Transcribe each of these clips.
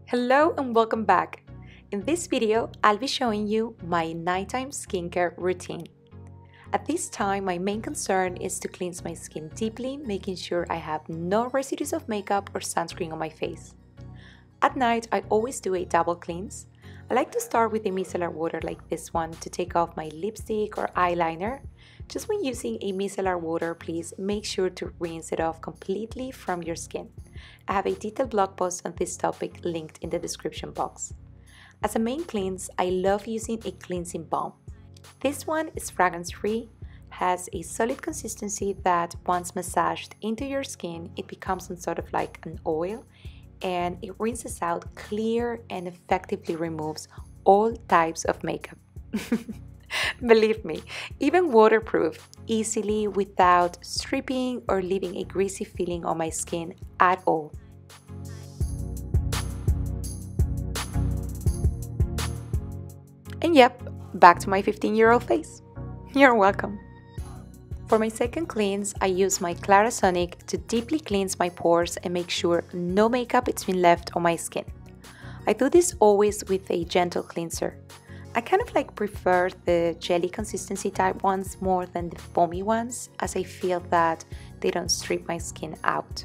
Hello and welcome back. In this video, I'll be showing you my nighttime skincare routine. At this time, my main concern is to cleanse my skin deeply, making sure I have no residues of makeup or sunscreen on my face. At night, I always do a double cleanse. I like to start with a micellar water like this one to take off my lipstick or eyeliner. Just when using a micellar water, please make sure to rinse it off completely from your skin. I have a detailed blog post on this topic linked in the description box. As a main cleanse, I love using a cleansing balm. This one is fragrance-free, has a solid consistency that once massaged into your skin, it becomes some sort of like an oil, and it rinses out clear and effectively removes all types of makeup. Believe me, even waterproof, easily without stripping or leaving a greasy feeling on my skin at all. And yep, back to my 15-year-old face. You're welcome. For my second cleanse, I use my Clarisonic to deeply cleanse my pores and make sure no makeup is been left on my skin. I do this always with a gentle cleanser. I kind of prefer the jelly consistency type ones more than the foamy ones, as I feel that they don't strip my skin out.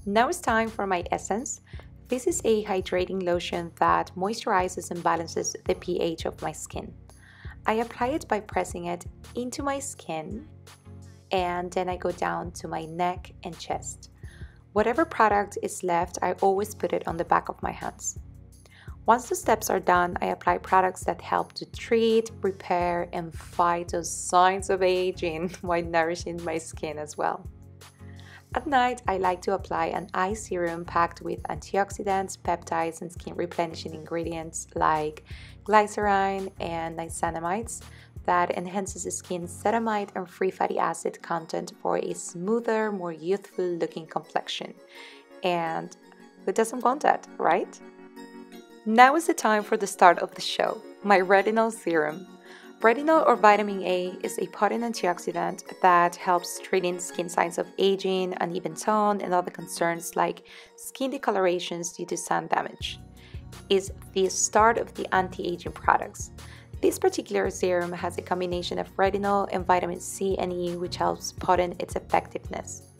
Now it's time for my essence. This is a hydrating lotion that moisturizes and balances the pH of my skin. I apply it by pressing it into my skin, and then I go down to my neck and chest. Whatever product is left, I always put it on the back of my hands. Once the steps are done, I apply products that help to treat, repair, and fight those signs of aging while nourishing my skin as well. At night, I like to apply an eye serum packed with antioxidants, peptides, and skin replenishing ingredients like glycerin and niacinamides that enhances the skin's ceramide and free fatty acid content for a smoother, more youthful looking complexion. And who doesn't want that, right? Now is the time for the start of the show, my retinol serum. Retinol, or vitamin A, is a potent antioxidant that helps treating skin signs of aging, uneven tone, and other concerns like skin discolorations due to sun damage. It's the start of the anti-aging products. This particular serum has a combination of retinol and vitamin C and E, which helps potent its effectiveness.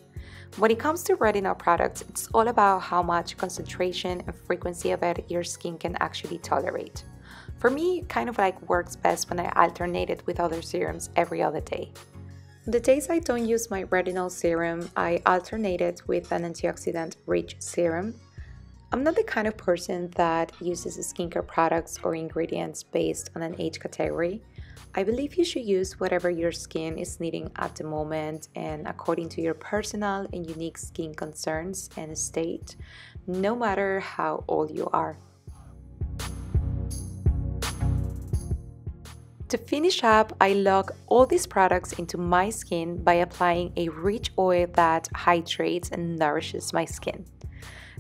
When it comes to retinol products, it's all about how much concentration and frequency of it your skin can actually tolerate. For me, it kind of works best when I alternate it with other serums every other day. The days I don't use my retinol serum, I alternate it with an antioxidant-rich serum. I'm not the kind of person that uses skincare products or ingredients based on an age category. I believe you should use whatever your skin is needing at the moment and according to your personal and unique skin concerns and state, no matter how old you are. To finish up, I lock all these products into my skin by applying a rich oil that hydrates and nourishes my skin.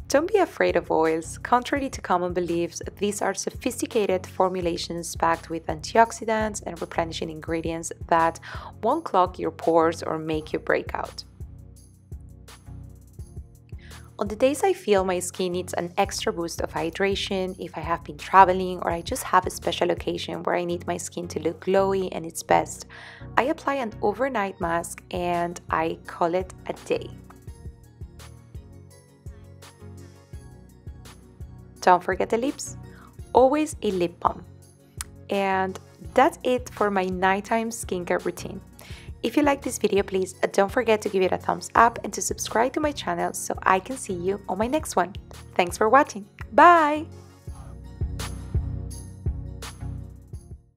Don't be afraid of oils. Contrary to common beliefs, these are sophisticated formulations packed with antioxidants and replenishing ingredients that won't clog your pores or make you break out. On the days I feel my skin needs an extra boost of hydration, if I have been traveling or I just have a special occasion where I need my skin to look glowy and its best, I apply an overnight mask and I call it a day. Don't forget the lips, always a lip balm. And that's it for my nighttime skincare routine. If you like this video, please don't forget to give it a thumbs up and to subscribe to my channel so I can see you on my next one. Thanks for watching. Bye!